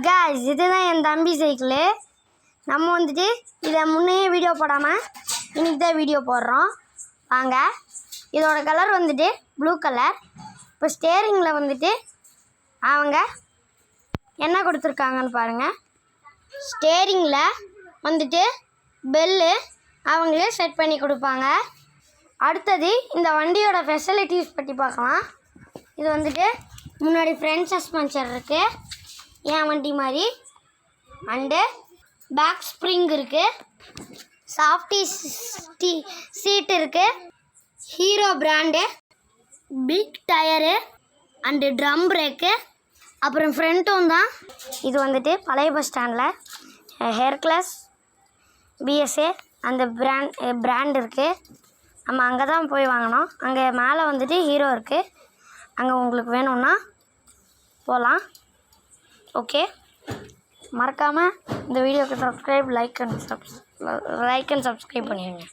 guys, இதுதான் என் தம்பி cycle. நம்ம வந்துட்டு இதை முன்னையே வீடியோ போடாமல் இன்னைக்கு தான் வீடியோ போடுறோம். வாங்க. இதோட கலர் வந்துட்டு ப்ளூ கலர். இப்போ ஸ்டேரிங்கில் வந்துட்டு அவங்க என்ன கொடுத்துருக்காங்கன்னு பாருங்கள். ஸ்டேரிங்கில் வந்துட்டு பெல்லு அவங்களே செட் பண்ணி கொடுப்பாங்க. அடுத்தது இந்த வண்டியோட ஃபெசிலிட்டிஸ் பற்றி பார்க்கலாம். இது வந்துட்டு முன்னாடி ஃப்ரண்ட் சஸ்பென்சர் இருக்குது, என் வண்டி மாதிரி. அண்டு பேக் ஸ்ப்ரிங் இருக்குது, சாஃப்டி சீட் இருக்குது, Hero brand, big tyre and drum brake, அப்புறம் ஃப்ரண்ட்டும் தான். இது வந்துட்டு பழைய பஸ் ஸ்டாண்டில் ஹெர்க்லஸ் பிஎஸ்ஏ அந்த பிராண்ட் இருக்குது. நம்ம அங்கே தான் போய் வாங்கினோம். அங்கே மேலே வந்துட்டு ஹீரோ இருக்குது. அங்கே உங்களுக்கு வேணும்னா போகலாம். ஓகே, மறக்காமல் இந்த வீடியோக்கு லைக் அண்ட் சப்ஸ்கிரைப் பண்ணிடுங்க.